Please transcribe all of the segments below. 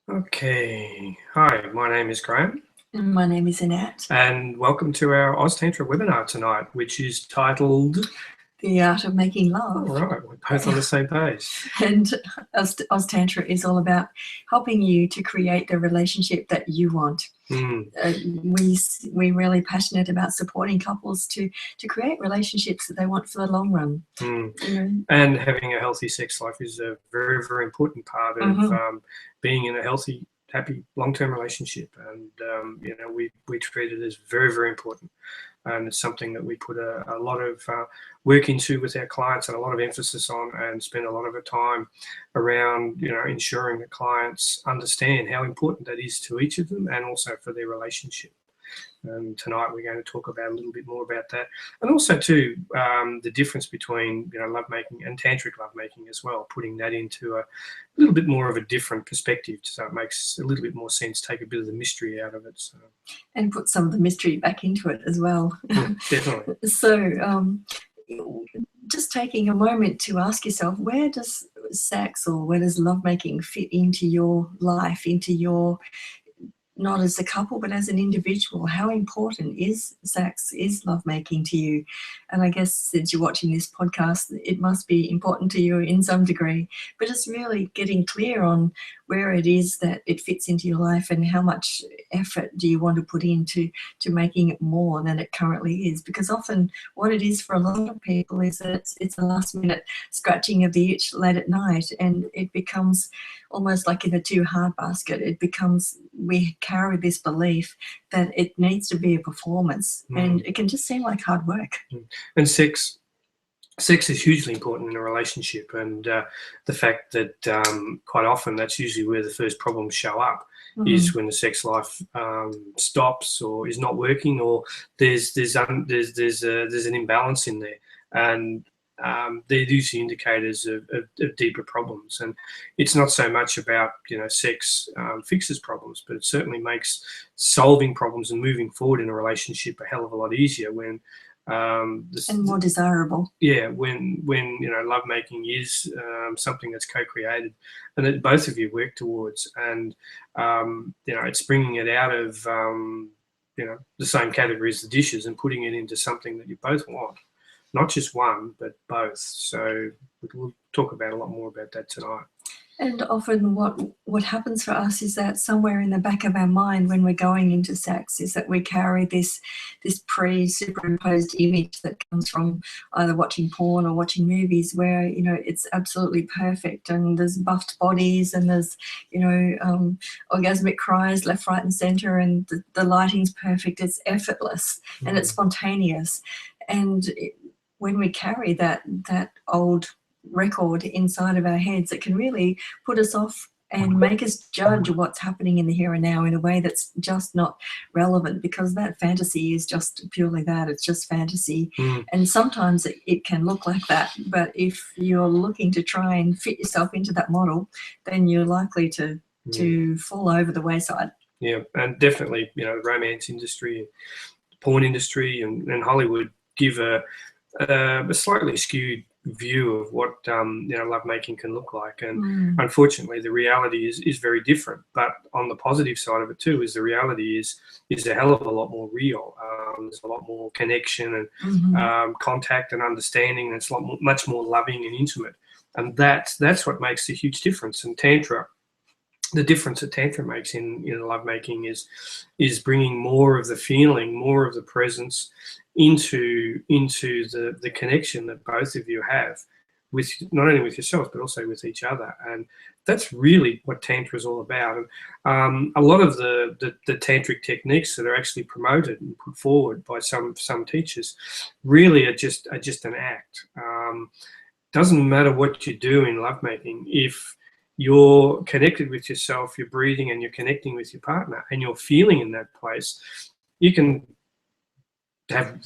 Okay. Hi, my name is Graham, And my name is Annette. and welcome to our Oz Tantra webinar tonight, which is titled. The Art of Making All Love. right, we're both on the same page. And Oz Tantra is all about helping you to create the relationship that you want. We're really passionate about supporting couples to create relationships that they want for the long run. And having a healthy sex life is a very, very important part of being in a healthy, happy, long-term relationship. And we treat it as very, very important. And it's something that we put a lot of work into with our clients and a lot of emphasis on, and spend a lot of our time around, ensuring that clients understand how important that is to each of them and also for their relationship. And tonight we're going to talk about a little bit more about that, and also too the difference between lovemaking and tantric lovemaking as well, putting that into a little bit more of a different perspective, so it makes a little bit more sense, take a bit of the mystery out of it. So. And put some of the mystery back into it as well. Definitely. So just taking a moment to ask yourself, where does sex or where does lovemaking fit into your life, into your, not as a couple, but as an individual? How important is sex, is lovemaking to you? And I guess since you're watching this podcast, it must be important to you in some degree, but it's really getting clear on where it is that it fits into your life and how much effort do you want to put into making it more than it currently is. Because often what it is for a lot of people is that it's a last minute scratching of the itch late at night, and it becomes almost like in a too hard basket. It becomes, we carry this belief that it needs to be a performance, and it can just seem like hard work. And sex is hugely important in a relationship, and the fact that quite often that's usually where the first problems show up, is when the sex life stops or is not working, or there's an imbalance in there, and they're usually indicators of deeper problems. And it's not so much about sex fixes problems, but it certainly makes solving problems and moving forward in a relationship a hell of a lot easier when and more desirable. Yeah, when lovemaking is something that's co-created and that both of you work towards, and it's bringing it out of the same category as the dishes and putting it into something that you both want, not just one but both. So we'll talk about a lot more about that tonight. And often what happens for us is that somewhere in the back of our mind when we're going into sex is that we carry this pre-superimposed image that comes from either watching porn or watching movies where, it's absolutely perfect, and there's buffed bodies, and there's, orgasmic cries left, right and center, and the lighting's perfect. It's effortless and it's spontaneous. And when we carry that old record inside of our heads, it can really put us off and make us judge what's happening in the here and now in a way that's just not relevant, because that fantasy is just purely that. It's just fantasy. And sometimes it can look like that, but if you're looking to try and fit yourself into that model, then you're likely to fall over the wayside. Yeah, and definitely, the romance industry, porn industry, and Hollywood give a slightly skewed view of what lovemaking can look like, and unfortunately the reality is very different. But on the positive side of it too is the reality is a hell of a lot more real. There's a lot more connection and contact and understanding, and it's much more loving and intimate, and that's what makes a huge difference. And Tantra, the difference that Tantra makes in lovemaking is bringing more of the feeling, more of the presence into the connection that both of you have with, not only with yourselves but also with each other. And that's really what Tantra is all about. And a lot of the tantric techniques that are actually promoted and put forward by some teachers really are just an act. Doesn't matter what you do in lovemaking, if you're connected with yourself, you're breathing and you're connecting with your partner and you're feeling in that place, you can have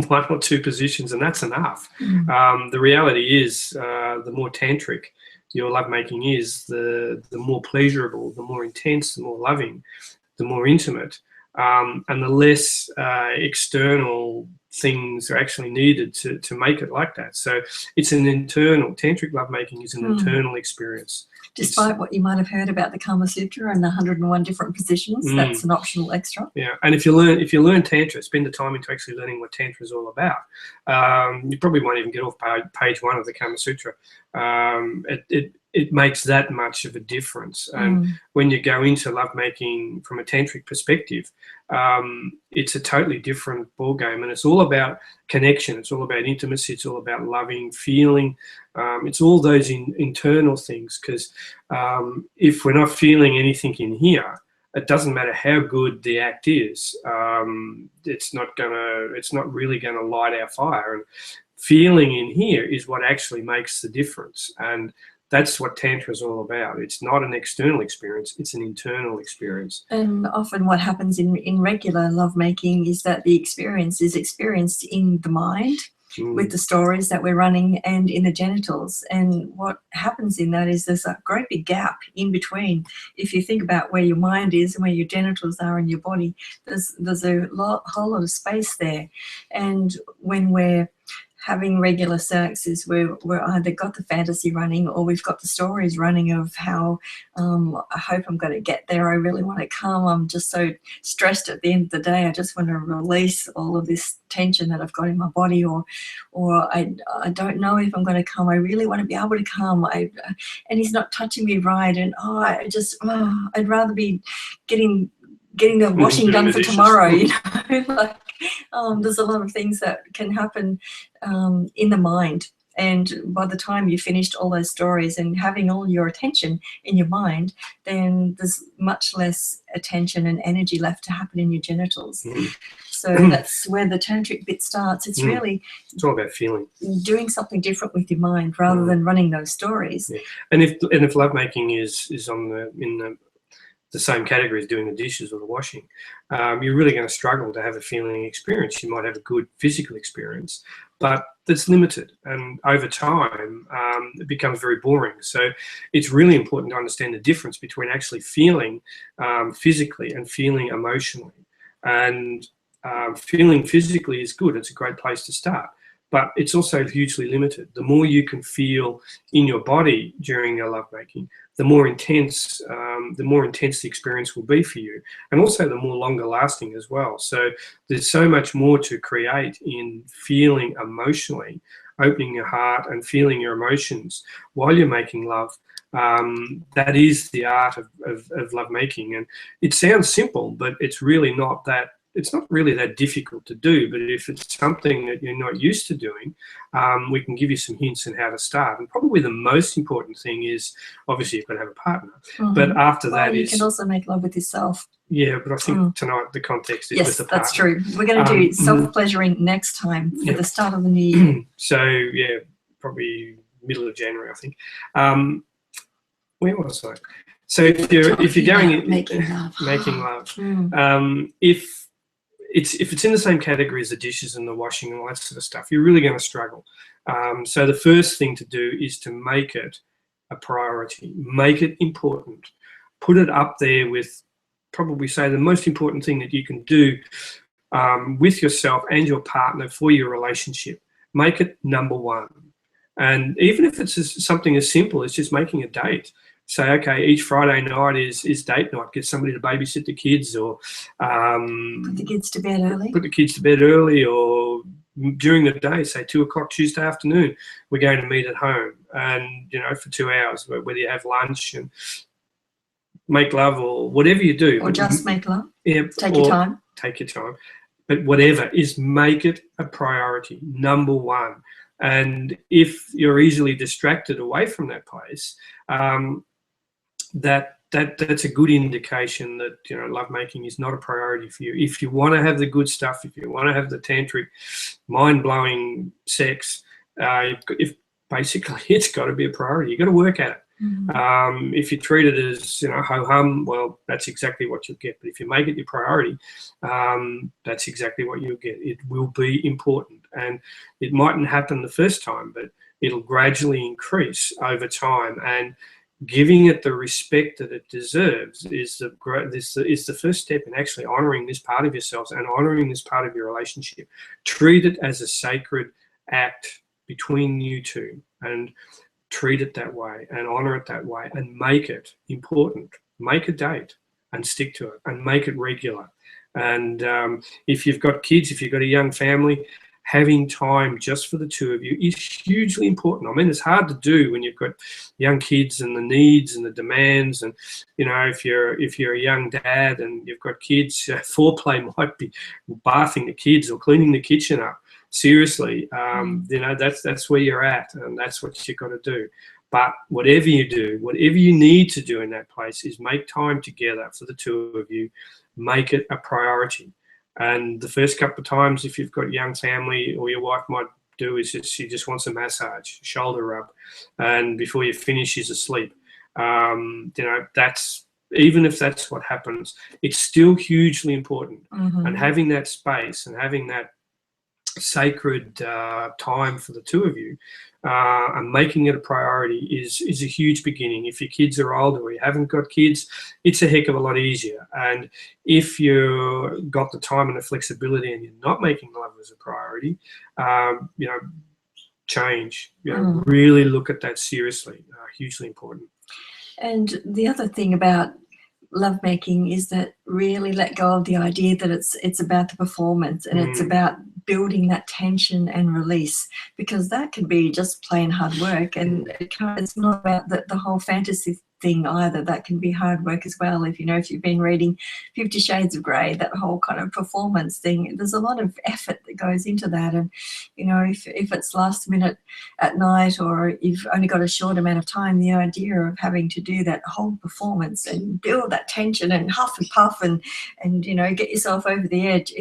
one or two positions and that's enough. The reality is the more tantric your lovemaking is, the more pleasurable, the more intense, the more loving, the more intimate, and the less external things are actually needed to make it like that. So it's an internal, tantric lovemaking is an internal experience. Despite what you might have heard about the Kama Sutra and the 101 different positions, that's an optional extra. Yeah, and if you learn Tantra, spend the time into actually learning what Tantra is all about. You probably won't even get off page 1 of the Kama Sutra. It makes that much of a difference. And when you go into lovemaking from a tantric perspective, it's a totally different ballgame, and it's all about connection. It's all about intimacy. It's all about loving, feeling. It's all those internal things, because if we're not feeling anything in here, it doesn't matter how good the act is. It's not really gonna light our fire. And feeling in here is what actually makes the difference. And that's what Tantra is all about. It's not an external experience, it's an internal experience. And often what happens in regular lovemaking is that the experience is experienced in the mind, with the stories that we're running, and in the genitals. And what happens in that is there's a great big gap in between. If you think about where your mind is and where your genitals are in your body, there's a whole lot of space there. And when we're having regular sex, is we're either got the fantasy running, or we've got the stories running of how I hope I'm going to get there, I really want to come, I'm just so stressed at the end of the day, I just want to release all of this tension that I've got in my body, or I don't know if I'm going to come, I really want to be able to come, and he's not touching me right, and I'd rather be getting the washing done for tomorrow, you know. Like, there's a lot of things that can happen in the mind, and by the time you finished all those stories and having all your attention in your mind, then there's much less attention and energy left to happen in your genitals. So that's where the tantric bit starts. It's really, it's all about feeling, doing something different with your mind rather than running those stories. And if lovemaking is in the same category as doing the dishes or the washing, you're really going to struggle to have a feeling experience. You might have a good physical experience, but that's limited, and over time it becomes very boring. So it's really important to understand the difference between actually feeling physically and feeling emotionally. And feeling physically is good. It's a great place to start, but it's also hugely limited. The more you can feel in your body during your lovemaking, the more intense the experience will be for you, and also the more longer lasting as well. So there's so much more to create in feeling emotionally, opening your heart and feeling your emotions while you're making love. That is the art of lovemaking, and it sounds simple, but it's really not that. It's not really that difficult to do, but if it's something that you're not used to doing, we can give you some hints on how to start. And probably the most important thing is, obviously, you've got to have a partner. But after that, you can also make love with yourself. Yeah, but I think tonight the context is with the partner. Yes, that's true. We're going to do self-pleasuring next time for the start of the new year. So, yeah, probably middle of January, I think. Where was I? So if you're going in making love, if it's in the same category as the dishes and the washing and all that sort of stuff, you're really going to struggle. So the first thing to do is to make it a priority, make it important, put it up there with, probably say, the most important thing that you can do with yourself and your partner for your relationship. Make it number one. And even if it's something as simple as just making a date, say, okay, each Friday night is date night. Get somebody to babysit the kids, or put the kids to bed early. Put the kids to bed early, or during the day, say 2 o'clock Tuesday afternoon, we're going to meet at home, and for 2 hours, whether you have lunch and make love or whatever you do, or just make love. Yeah, take your time. Take your time, but whatever, is make it a priority, number one. And if you're easily distracted away from that place, that's a good indication that lovemaking is not a priority for you. If you want to have the good stuff, if you want to have the tantric, mind-blowing sex, basically it's got to be a priority. You've got to work at it. If you treat it as ho-hum, well, that's exactly what you'll get. But if you make it your priority, that's exactly what you'll get. It will be important, and it mightn't happen the first time, but it'll gradually increase over time. And giving it the respect that it deserves is the first step in actually honoring this part of yourselves and honoring this part of your relationship. Treat it as a sacred act between you two, and treat it that way and honor it that way, and make it important. Make a date and stick to it, and make it regular. And if you've got kids, if you've got a young family, having time just for the two of you is hugely important. I mean, it's hard to do when you've got young kids and the needs and the demands. And, you know, if you're a young dad and you've got kids, foreplay might be bathing the kids or cleaning the kitchen up. Seriously, you know, that's where you're at, and that's what you've got to do. But whatever you do, whatever you need to do in that place is make time together for the two of you. Make it a priority. And the first couple of times, if you've got a young family, or your wife might do, is she just wants a massage, shoulder rub, and before you finish, she's asleep. You know, that's, even if that's what happens, it's still hugely important. And having that space and having that sacred time for the two of you, and making it a priority is a huge beginning. If your kids are older or you haven't got kids, it's a heck of a lot easier. And if you've got the time and the flexibility and you're not making love as a priority, you know, change. You know, really look at that seriously. Hugely important. And the other thing about lovemaking is that really let go of the idea that it's about the performance, and it's about building that tension and release, because that can be just plain hard work, and it's not about the whole fantasy thing either. That can be hard work as well. If you've been reading 50 Shades of Grey, that whole kind of performance thing, there's a lot of effort that goes into that. And if it's last minute at night, or you've only got a short amount of time, the idea of having to do that whole performance and build that tension and huff and puff and get yourself over the edge,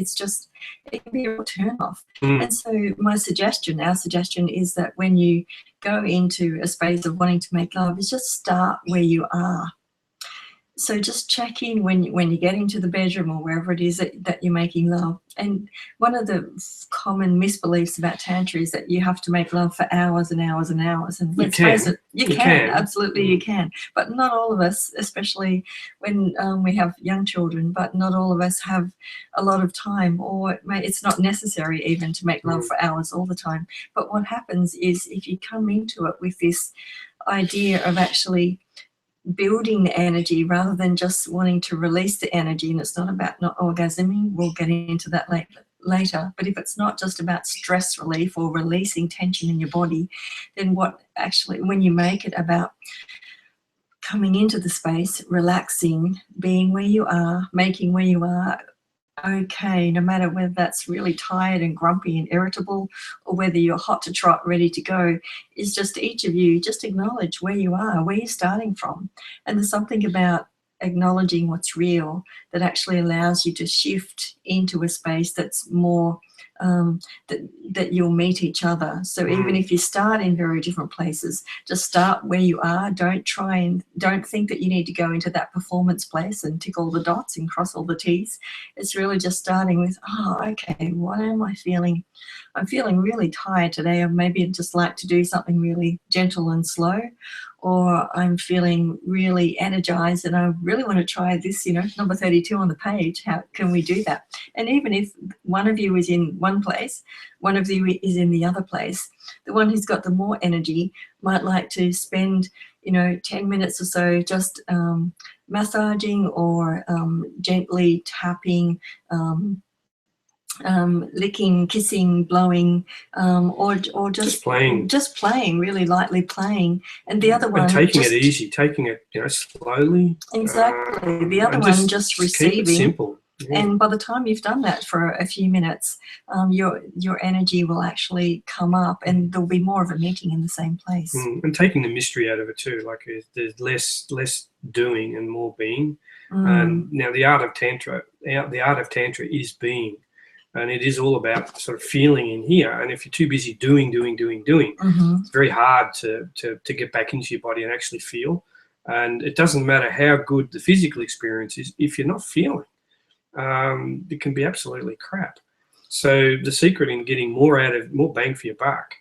it can be a real turn off. And so our suggestion is that when you go into a space of wanting to make love, is just start where you are. So just check in when you get into the bedroom or wherever it is that you're making love. And one of the common misbeliefs about Tantra is that you have to make love for hours and hours and hours. And let's face it, you can. Absolutely you can. But not all of us, especially when we have young children, but not all of us have a lot of time, or it's not necessary even to make love for hours all the time. But what happens is, if you come into it with this idea of actually building the energy rather than just wanting to release the energy, and it's not about not orgasming, we'll get into that later, but if it's not just about stress relief or releasing tension in your body, then when you make it about coming into the space, relaxing, being where you are, making where you are okay, no matter whether that's really tired and grumpy and irritable, or whether you're hot to trot, ready to go, is just each of you just acknowledge where you are, where you're starting from. And there's something about acknowledging what's real that actually allows you to shift into a space that's more that you'll meet each other. So even if you start in very different places, just start where you are. Don't think that you need to go into that performance place and tick all the dots and cross all the T's. It's really just starting with, okay, what am I feeling? I'm feeling really tired today, or maybe I'd just like to do something really gentle and slow, or I'm feeling really energized and I really want to try this, number 32 on the page. How can we do that? And even if one of you is in one place, one of you is in the other place, the one who's got the more energy might like to spend 10 minutes or so just massaging or gently tapping, licking, kissing, blowing, or just playing, really lightly playing. And the other one, taking it easy, taking it slowly. Exactly. The other one just receiving. Keep it simple. Yeah. And by the time you've done that for a few minutes, your energy will actually come up, and there'll be more of a meeting in the same place. And taking the mystery out of it too, like there's less doing and more being. Now the art of Tantra is being. And it is all about sort of feeling in here. And if you're too busy doing, it's very hard to get back into your body and actually feel. And it doesn't matter how good the physical experience is, if you're not feeling, it can be absolutely crap. So the secret in getting more bang for your buck,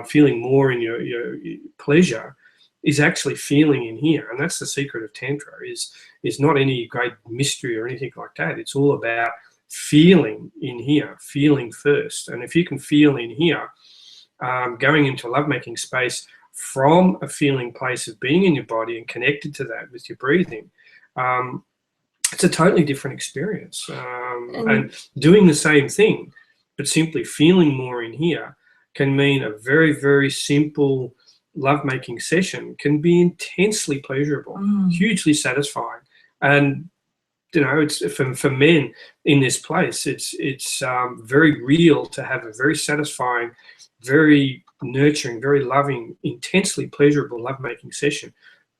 feeling more in your pleasure, is actually feeling in here. And that's the secret of Tantra, is not any great mystery or anything like that. It's all about feeling in here, feeling first. And if you can feel in here, going into a lovemaking space from a feeling place of being in your body and connected to that with your breathing, it's a totally different experience. And doing the same thing, but simply feeling more in here, can mean a very, very simple lovemaking session can be intensely pleasurable, hugely satisfying. And you know, it's for men in this place, it's very real to have a very satisfying, very nurturing, very loving, intensely pleasurable lovemaking session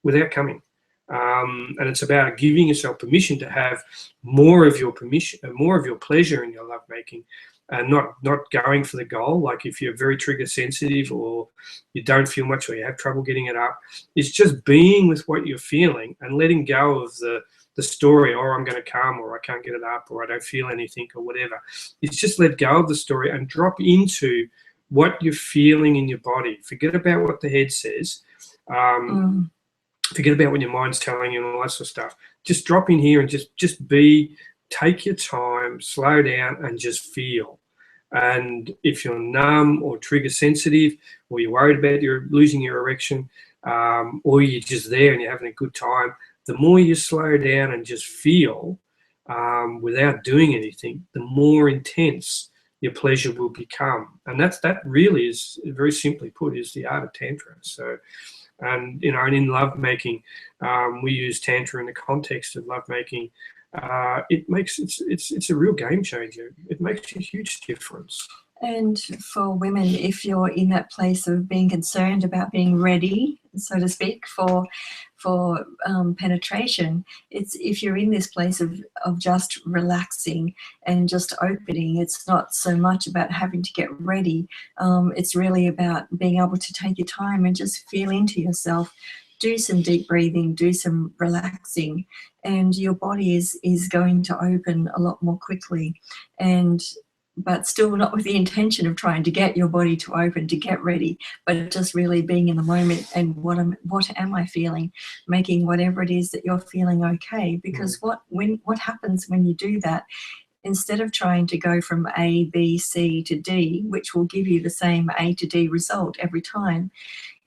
without coming. And it's about giving yourself permission to have more of your pleasure in your lovemaking, and not going for the goal. Like if you're very trigger sensitive, or you don't feel much, or you have trouble getting it up, it's just being with what you're feeling and letting go of the story, or I'm going to come, or I can't get it up, or I don't feel anything, or whatever. It's just let go of the story and drop into what you're feeling in your body. Forget about what the head says. Forget about what your mind's telling you and all that sort of stuff. Just drop in here and just be. Take your time, slow down, and just feel. And if you're numb or trigger sensitive, or you're worried about losing your erection, or you're just there and you're having a good time, the more you slow down and just feel without doing anything, the more intense your pleasure will become. And that really is, very simply put, is the art of Tantra. So, and you know, and in lovemaking, we use Tantra in the context of lovemaking. It's a real game changer. It makes a huge difference. And for women, if you're in that place of being concerned about being ready, so to speak, for penetration, it's if you're in this place of just relaxing and just opening, it's not so much about having to get ready. It's really about being able to take your time and just feel into yourself. Do some deep breathing, do some relaxing, and your body is going to open a lot more quickly. But still not with the intention of trying to get your body to open, to get ready, but just really being in the moment and what am I feeling, making whatever it is that you're feeling okay. Because what happens when you do that, instead of trying to go from A, B, C to D, which will give you the same A to D result every time,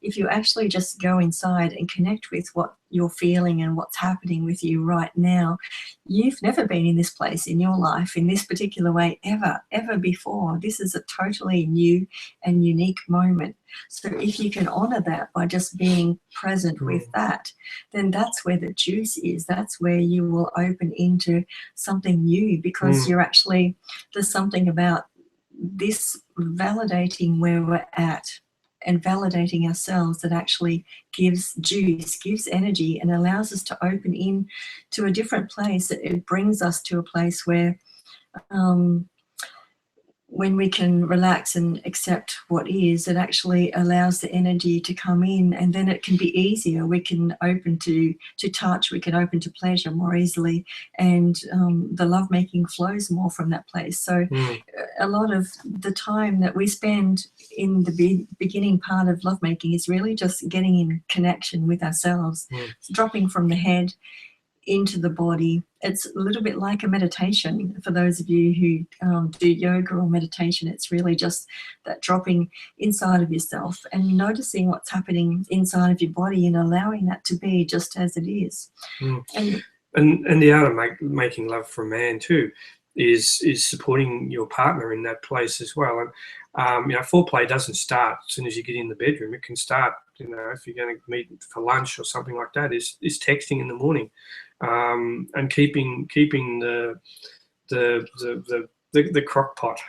if you actually just go inside and connect with what you're feeling and what's happening with you right now, you've never been in this place in your life in this particular way ever before. This is a totally new and unique moment. So if you can honor that by just being present with that, then that's where the juice is. That's where you will open into something new, because you're actually, there's something about this validating where we're at and validating ourselves that actually gives juice, gives energy, and allows us to open in to a different place. It brings us to a place where when we can relax and accept what is, it actually allows the energy to come in, and then it can be easier. We can open to touch, we can open to pleasure more easily, and the lovemaking flows more from that place. So a lot of the time that we spend in the beginning part of lovemaking is really just getting in connection with ourselves, dropping from the head into the body. It's a little bit like a meditation. For those of you who do yoga or meditation, it's really just that dropping inside of yourself and noticing what's happening inside of your body and allowing that to be just as it is. And the art of making love for a man too is supporting your partner in that place as well. And you know, foreplay doesn't start as soon as you get in the bedroom. It can start, you know, if you're going to meet for lunch or something like that, is texting in the morning, and keeping the crock pot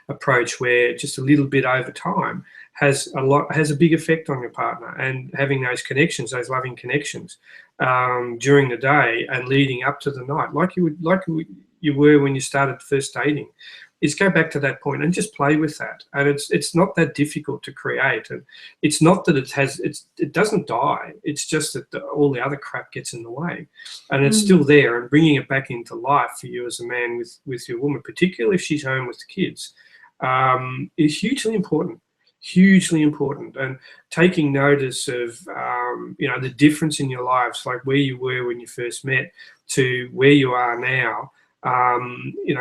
approach, where just a little bit over time has a big effect on your partner. And having those connections, those loving connections, during the day and leading up to the night, like you were when you started first dating, is go back to that point and just play with that. And it's not that difficult to create, and it's not that it doesn't die. It's just that all the other crap gets in the way, and it's still there. And bringing it back into life for you as a man with your woman, particularly if she's home with the kids, is hugely important. hugely important. And taking notice of, the difference in your lives, like where you were when you first met to where you are now.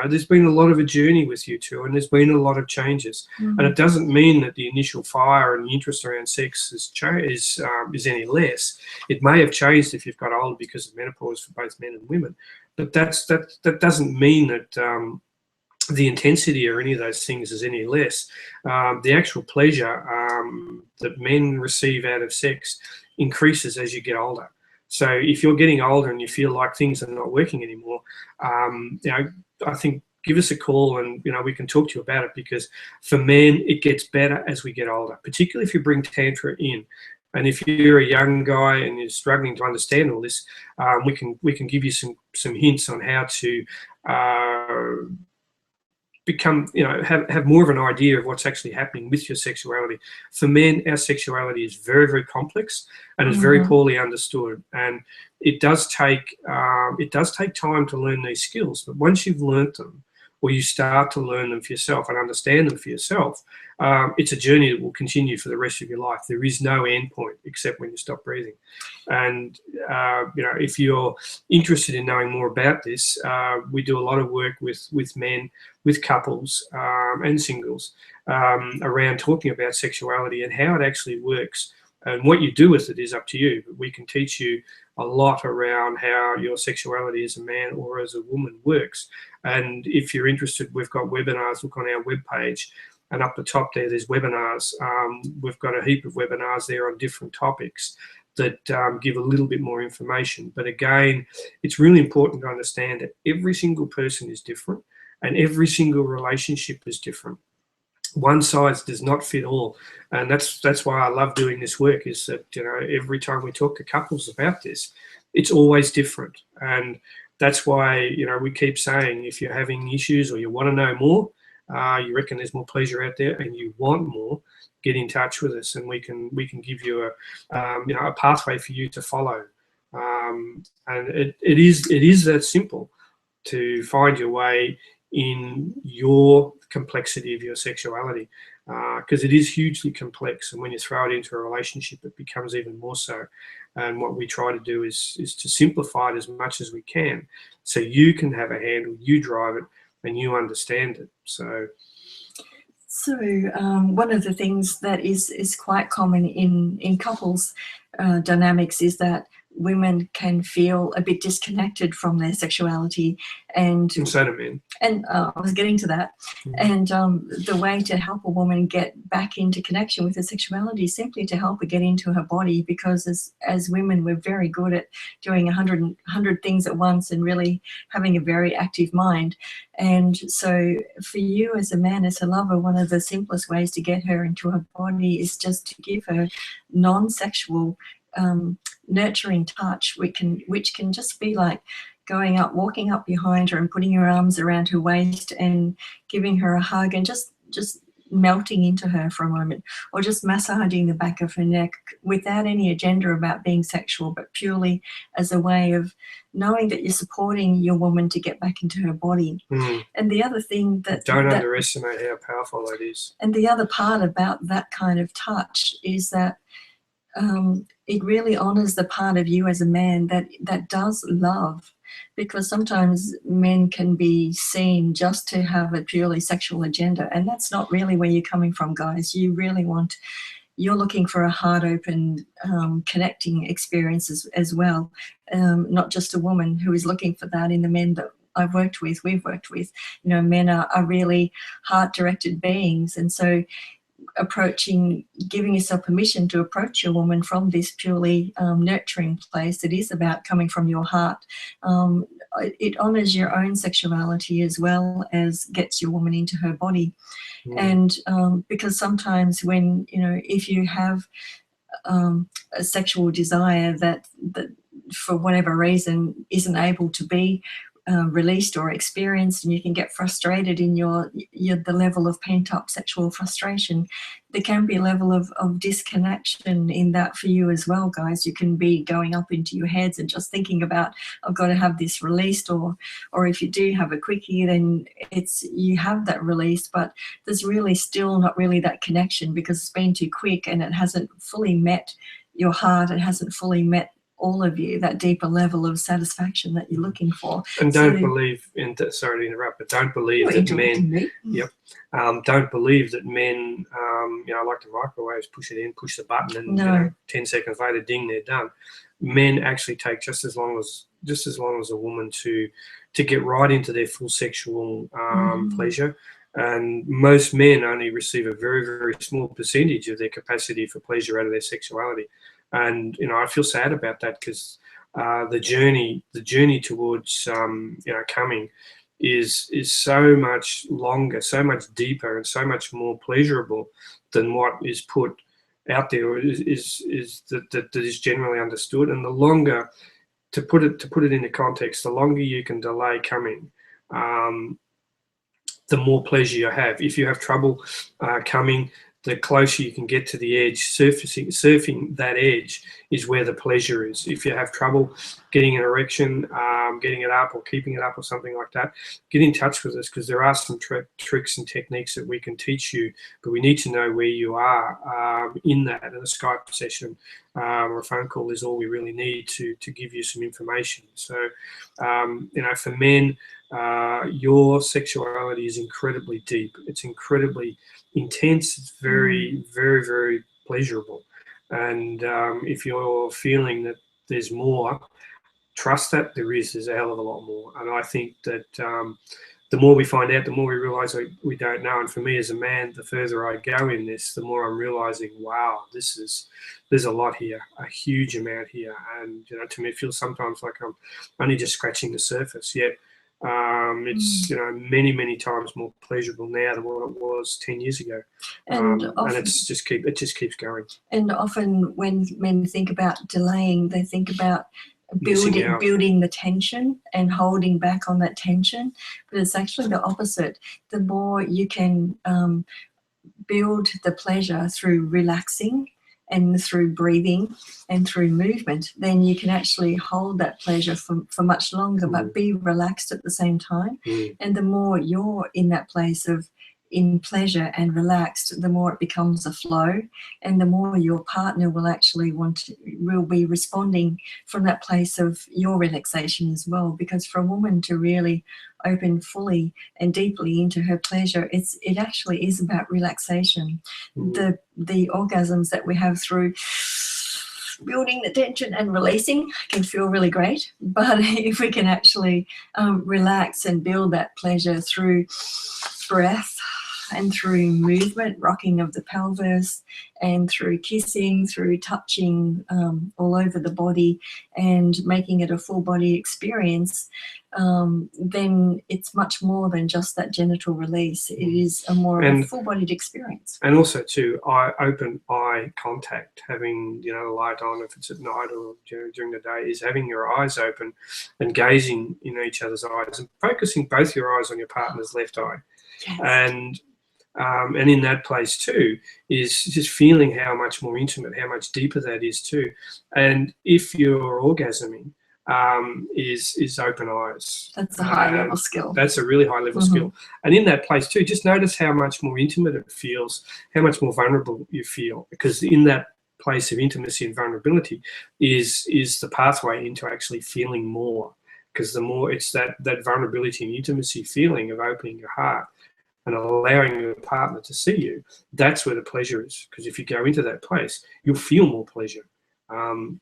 There's been a lot of a journey with you two, and there's been a lot of changes. And it doesn't mean that the initial fire and the interest around sex is any less. It may have changed if you've got older because of menopause for both men and women, but that doesn't mean that the intensity or any of those things is any less. The actual pleasure that men receive out of sex increases as you get older. So if you're getting older and you feel like things are not working anymore, I think give us a call and we can talk to you about it, because for men it gets better as we get older, particularly if you bring Tantra in. And if you're a young guy and you're struggling to understand all this, we can give you some hints on how to become, have more of an idea of what's actually happening with your sexuality. For men, our sexuality is very, very complex and is very poorly understood. And it does take time to learn these skills. But once you've learnt them, or you start to learn them for yourself and understand them for yourself, it's a journey that will continue for the rest of your life. There is no end point except when you stop breathing. And if you're interested in knowing more about this, we do a lot of work with men, with couples and singles around talking about sexuality and how it actually works. And what you do with it is up to you. But we can teach you a lot around how your sexuality as a man or as a woman works. And if you're interested, we've got webinars. Look on our webpage, and up the top there's webinars. We've got a heap of webinars there on different topics that give a little bit more information. But again, it's really important to understand that every single person is different and every single relationship is different. One size does not fit all. And that's why I love doing this work, is that every time we talk to couples about this, it's always different. And that's why we keep saying, if you're having issues or you want to know more, you reckon there's more pleasure out there and you want more, get in touch with us, and we can give you a pathway for you to follow. And it is that simple to find your way in your complexity of your sexuality, because it is hugely complex, and when you throw it into a relationship it becomes even more so. And what we try to do is to simplify it as much as we can, so you can have a handle, you drive it, and you understand it. So one of the things that is quite common in couples dynamics is that women can feel a bit disconnected from their sexuality, and so do men. And I was getting to that. And the way to help a woman get back into connection with her sexuality is simply to help her get into her body, because as women, we're very good at doing 100 things at once and really having a very active mind. And so for you as a man, as a lover, one of the simplest ways to get her into her body is just to give her non-sexual nurturing touch, which can just be like going up, walking up behind her and putting your arms around her waist and giving her a hug and just melting into her for a moment, or just massaging the back of her neck without any agenda about being sexual, but purely as a way of knowing that you're supporting your woman to get back into her body. And the other thing don't underestimate how powerful that is. And the other part about that kind of touch is that it really honors the part of you as a man that does love, because sometimes men can be seen just to have a purely sexual agenda, and that's not really where you're coming from, guys. You're looking for a heart open connecting experience as well, not just a woman who is looking for that in the men that we've worked with. Men are really heart directed beings, and so giving yourself permission to approach your woman from this purely nurturing place that is about coming from your heart. It honors your own sexuality as well as gets your woman into her body. And because sometimes when, if you have a sexual desire that for whatever reason isn't able to be released or experienced, and you can get frustrated in the level of pent-up sexual frustration. There can be a level of disconnection in that for you as well, guys. You can be going up into your heads and just thinking about, I've got to have this released, or if you do have a quickie, then you have that released, but there's really still not really that connection because it's been too quick and it hasn't fully met your heart. It hasn't fully met all of you, that deeper level of satisfaction that you're looking for. And don't believe, sorry to interrupt, but don't believe that men, don't believe that men, like the microwaves, push it in, push the button, and 10 seconds later, ding, they're done. Men actually take just as long as a woman to get right into their full sexual pleasure. And most men only receive a very, very small percentage of their capacity for pleasure out of their sexuality. And I feel sad about that because the journey towards coming is so much longer, so much deeper, and so much more pleasurable than what is put out there, or is that is generally understood. And the longer, to put it into context, the longer you can delay coming, the more pleasure you have. If you have trouble coming, the closer you can get to the edge. Surfing that edge is where the pleasure is. If you have trouble getting an erection, getting it up or keeping it up or something like that, get in touch with us, because there are some tricks and techniques that we can teach you, but we need to know where you are in that. And a Skype session or a phone call is all we really need to give you some information. So, for men, your sexuality is incredibly deep. It's incredibly intense. It's very, very, very pleasurable. And if you're feeling that there's more, trust that there's a hell of a lot more. And I think that the more we find out, the more we realize we don't know. And for me as a man, the further I go in this, the more I'm realizing, wow, there's a lot here, a huge amount here. And to me, it feels sometimes like I'm only just scratching the surface. Yet it's many, many times more pleasurable now than what it was 10 years ago. And it just keeps going. And often when men think about delaying, they think about building the tension and holding back on that tension, but it's actually the opposite. The more you can build the pleasure through relaxing and through breathing and through movement, then you can actually hold that pleasure for much longer, but be relaxed at the same time. And the more you're in that place of in pleasure and relaxed, the more it becomes a flow, and the more your partner will be responding from that place of your relaxation as well. Because for a woman to really open fully and deeply into her pleasure, it actually is about relaxation. The orgasms that we have through building the tension and releasing can feel really great, but if we can actually relax and build that pleasure through breath and through movement, rocking of the pelvis, and through kissing, through touching all over the body and making it a full body experience, then it's much more than just that genital release. It is a more of a full-bodied experience. And also too, open eye contact, having the light on, if it's at night or during the day, is having your eyes open and gazing in each other's eyes and focusing both your eyes on your partner's left eye. Yes. And in that place too is just feeling how much more intimate, how much deeper that is too. And if you're orgasming, is open eyes. That's a high level skill. That's a really high level skill. And in that place too, just notice how much more intimate it feels, how much more vulnerable you feel, because in that place of intimacy and vulnerability is the pathway into actually feeling more. Because the more it's that vulnerability and intimacy feeling of opening your heart and allowing your partner to see you, that's where the pleasure is. Because if you go into that place, you'll feel more pleasure. And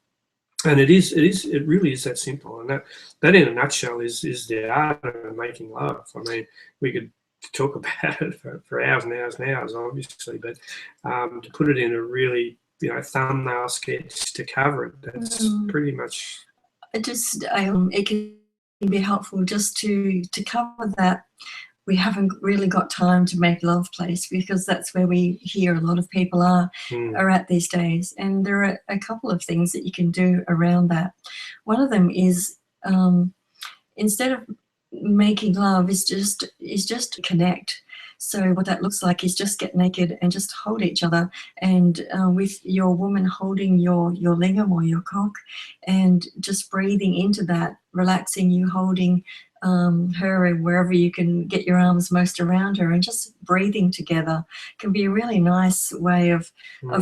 it really is that simple. And that in a nutshell is the art of making love. I mean, we could talk about it for hours and hours and hours, obviously, but to put it in a really thumbnail sketch to cover it, that's pretty much. It can be helpful just to cover that. We haven't really got time to make love place, because that's where we hear a lot of people are at these days. And there are a couple of things that you can do around that. One of them is instead of making love is just to connect. So what that looks like is just get naked and just hold each other, and with your woman holding your lingam or your cock, and just breathing into that, relaxing, you holding her, and wherever you can get your arms most around her, and just breathing together can be a really nice way of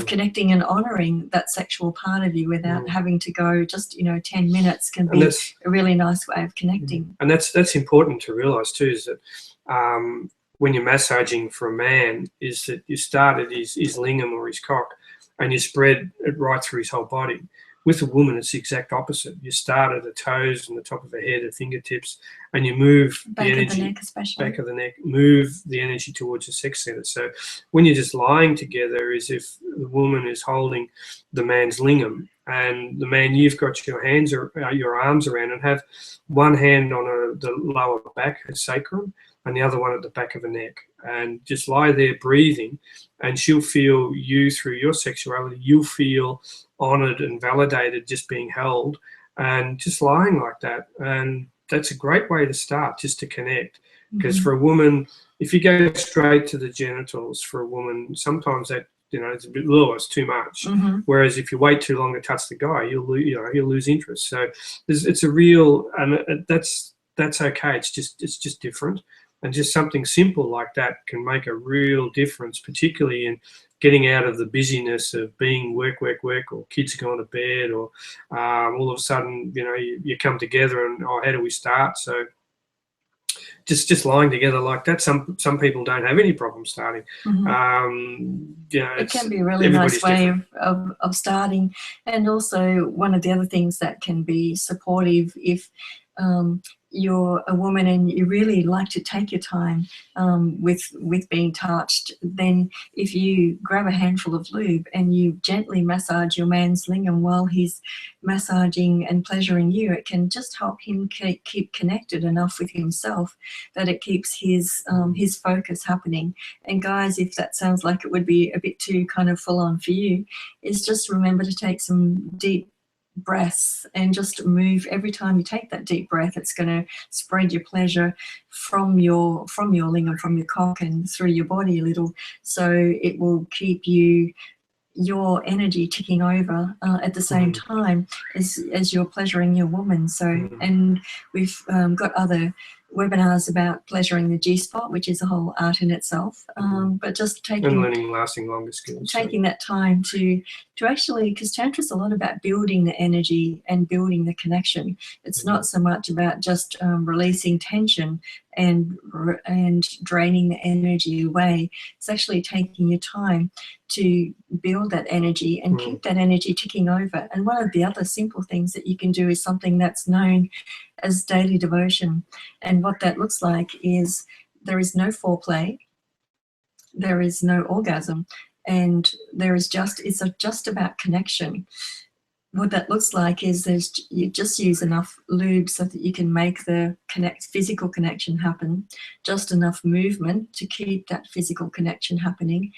connecting and honoring that sexual part of you without having to go just 10 minutes can be a really nice way of connecting. And that's important to realize too, is that when you're massaging for a man, is that you start at his lingam or his cock and you spread it right through his whole body. With a woman, it's the exact opposite. You start at the toes and the top of the head, the fingertips, and you move back the energy, of the neck especially. back of the neck, move the energy towards the sex center. So when you're just lying together, is if the woman is holding the man's lingam, and the man, you've got your hands or your arms around, and have one hand on the lower back, her sacrum, and the other one at the back of the neck, and just lie there breathing, and she'll feel you through your sexuality. You'll feel honored and validated just being held and just lying like that. And that's a great way to start, just to connect. Because for a woman, if you go straight to the genitals for a woman, sometimes that, it's a bit low, it's too much. Whereas if you wait too long to touch the guy, you'll lose interest. So it's a real, and that's okay. It's just different. And just something simple like that can make a real difference, particularly in getting out of the busyness of being work, or kids are going to bed, or all of a sudden, you come together and, how do we start? So just lying together like that, some people don't have any problem starting. It can be a really nice way of starting. And also one of the other things that can be supportive, if you're a woman and you really like to take your time with being touched, then if you grab a handful of lube and you gently massage your man's lingam while he's massaging and pleasuring you, it can just help him keep connected enough with himself that it keeps his focus happening. And guys, if that sounds like it would be a bit too kind of full on for you, is just remember to take some deep breaths and just move. Every time you take that deep breath, it's going to spread your pleasure from your lingam, from your cock, and through your body a little, so it will keep your energy ticking over at the same time as you're pleasuring your woman. So and we've got other webinars about pleasuring the G-spot, which is a whole art in itself, but just taking and learning lasting longer skills, taking that time to actually, because Tantra is a lot about building the energy and building the connection. It's not so much about just releasing tension and draining the energy away. It's actually taking your time to build that energy and keep that energy ticking over. And one of the other simple things that you can do is something that's known as daily devotion. And what that looks like is there is no foreplay, there is no orgasm, and it's just about connection. What that looks like is you just use enough lube so that you can make the physical connection happen, just enough movement to keep that physical connection happening,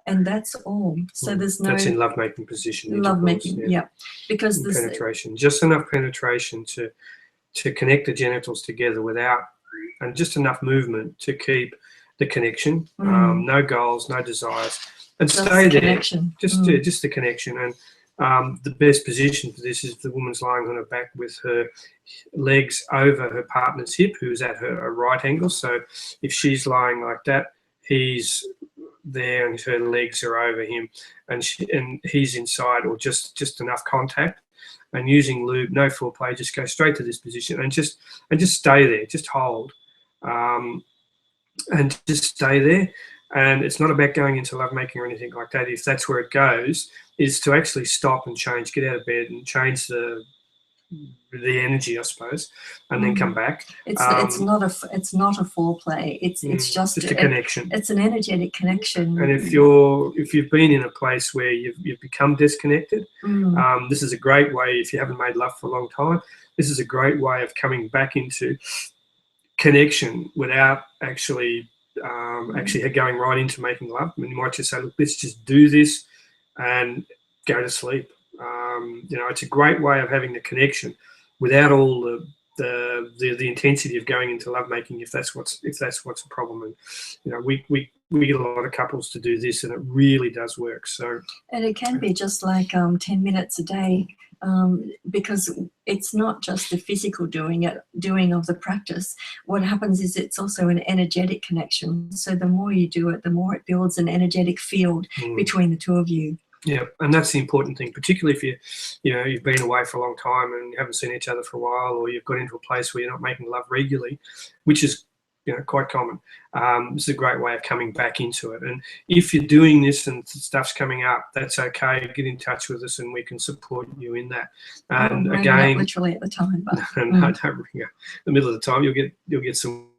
and that's all. So there's no... That's in lovemaking position. Lovemaking, yeah. Because there's penetration, just enough penetration to connect the genitals together and just enough movement to keep the connection. No goals, no desires, and just stay there. Connection. Just the connection. And the best position for this is the woman's lying on her back with her legs over her partner's hip, who's at her right angle. So if she's lying like that, he's there and her legs are over him, and he's inside, or just enough contact. And using lube, no foreplay, just go straight to this position and just stay there, just hold, and just stay there. And it's not about going into lovemaking or anything like that. If that's where it goes, is to actually stop and change, get out of bed and change the energy, I suppose, and then come back. It's not a foreplay. It's just a connection. It's an energetic connection. And if you've been in a place where you've become disconnected, this is a great way. If you haven't made love for a long time, this is a great way of coming back into connection without actually going right into making love. I mean, you might just say, look, let's just do this and go to sleep. It's a great way of having the connection without all the the intensity of going into lovemaking if that's what's a problem. And you know, we get a lot of couples to do this, and it really does work. So, and it can be just like 10 minutes a day, because it's not just the physical doing of the practice. What happens is it's also an energetic connection. So the more you do it, the more it builds an energetic field between the two of you. Yeah, and that's the important thing, particularly if you've been away for a long time and you haven't seen each other for a while, or you've got into a place where you're not making love regularly, which is quite common. It's a great way of coming back into it. And if you're doing this and stuff's coming up, that's okay. Get in touch with us and we can support you in that. And again, literally at the time, but no, don't ring up. In the middle of the time, you'll get some